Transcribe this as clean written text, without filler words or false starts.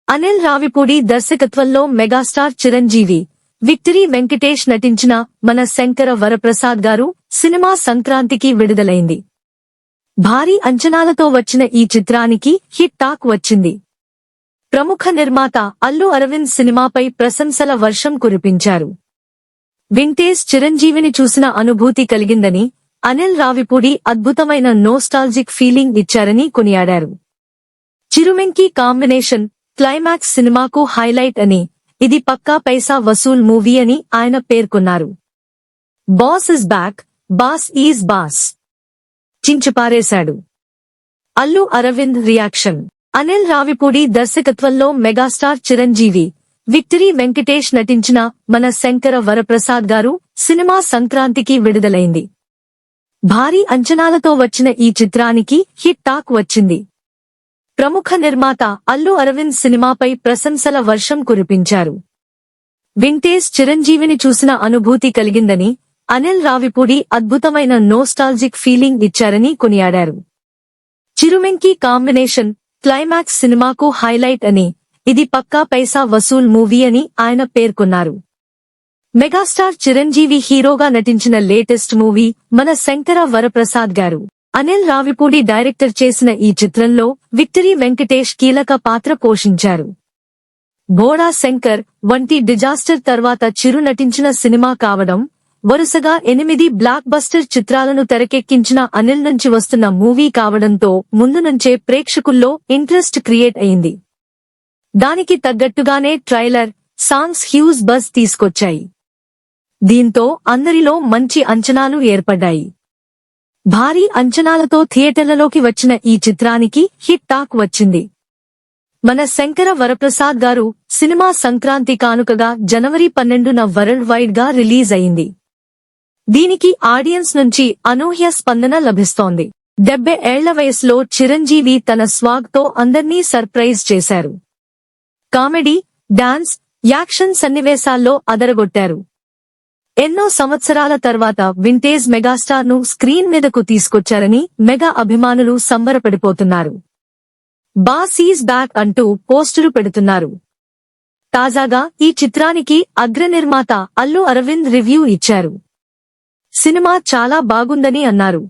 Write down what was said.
అనిల్ రావిపూడి దర్శకత్వంలో megastar Chiranjeevi, victory Venkatesh నటించిన మన శంకర వరప్రసాద్ గారు సినిమా సంక్రాంతికి విడుదలైంది. భారీ అంచనాలతో వచ్చిన ఈ చిత్రానికి హిట్ టాక్ వచ్చింది. ప్రముఖ నిర్మాత అల్లు అరవింద్ సినిమాపై ప్రశంసల వర్షం కురిపించారు. వింటేజ్ చిరంజీవిని చూసిన అనుభూతి కలిగిందని, అనిల్ రావిపూడి అద్భుతమైన నోస్టాల్జిక్ ఫీలింగ్ ఇచ్చారని కొనియాడారు. చిరుమెంకి కాంబినేషన్ క్లైమాక్స్ సినిమాకు హైలైట్ అని, ఇది పక్కా పైసా వసూల్ మూవీ అని ఆయన పేర్కొన్నారు. Boss is back, boss is boss చించిపారేశాడు. అల్లు అరవింద్ రియాక్షన్. అనిల్ రావిపూడి దర్శకత్వంలో మెగాస్టార్ చిరంజీవి, విక్టరీ వెంకటేష్ నటించిన మన శంకర వరప్రసాద్ గారు సినిమా సంక్రాంతికి విడుదలైంది. భారీ అంచనాలతో వచ్చిన ఈ చిత్రానికి హిట్ టాక్ వచ్చింది. ప్రముఖ నిర్మాత అల్లు అరవింద్ సినిమాపై ప్రశంసల వర్షం కురిపించారు. వింటేజ్ చిరంజీవిని చూసిన అనుభూతి కలిగిందని, అనిల్ రావిపూడి అద్భుతమైన నోస్టాల్జిక్ ఫీలింగ్ ఇచ్చారని కొనియాడారు. చిరుమెంకి కాంబినేషన్ క్లైమాక్స్ సినిమాకు హైలైట్ అని, ఇది పక్కా పైసా వసూల్ మూవీ అని ఆయన పేర్కొన్నారు. మెగాస్టార్ చిరంజీవి హీరోగా నటించిన లేటెస్ట్ మూవీ మన శంకర వరప్రసాద్ గారు. అనిల్ రావిపూడి డైరెక్టర్ చేసిన ఈ చిత్రంలో విక్టరీ వెంకటేష్ కీలక పాత్ర పోషించారు. భోడా శంకర్ వంటి డిజాస్టర్ తర్వాత చిరు నటించిన సినిమా కావడం, వరుసగా 8 బ్లాక్ బస్టర్ చిత్రాలను తెరకెక్కించిన అనిల్ నుంచి వస్తున్న మూవీ కావడంతో ముందు నుంచే ప్రేక్షకుల్లో ఇంట్రెస్ట్ క్రియేట్ అయింది. దానికి తగ్గట్టుగానే ట్రైలర్, సాంగ్స్ హ్యూజ్ బజ్ తీసుకొచ్చాయి. దీంతో అందరిలో మంచి అంచనాలు ఏర్పడ్డాయి. భారీ అంచనాలతో థియేటర్లలోకి వచ్చిన ఈ చిత్రానికి హిట్ టాక్ వచ్చింది. మన శంకర వరప్రసాద్ గారు సినిమా సంక్రాంతి కానుకగా జనవరి 12న వరల్డ్ వైడ్ గా రిలీజ్ అయింది. దీనికి ఆడియన్స్ నుంచి అనూహ్య స్పందన లభిస్తోంది. 70 ఏళ్ల వయసులో చిరంజీవి తన స్వాగ్ తో అందర్నీ సర్ప్రైజ్ చేశారు. కామెడీ, డాన్స్, యాక్షన్ సన్నివేశాల్లో అదరగొట్టారు. ఎన్నో సంవత్సరాల తర్వాత వింటేజ్ మెగాస్టార్ ను స్క్రీన్ మీదకు తీసుకొచ్చారని మెగా అభిమానులు సంబరపడిపోతున్నారు. బాస్ ఈజ్ బ్యాక్ అంటూ పోస్టులు పెడుతున్నారు. తాజాగా ఈ చిత్రానికి అగ్ర నిర్మాత అల్లు అరవింద్ రివ్యూ ఇచ్చారు. సినిమా చాలా బాగుందని అన్నారు.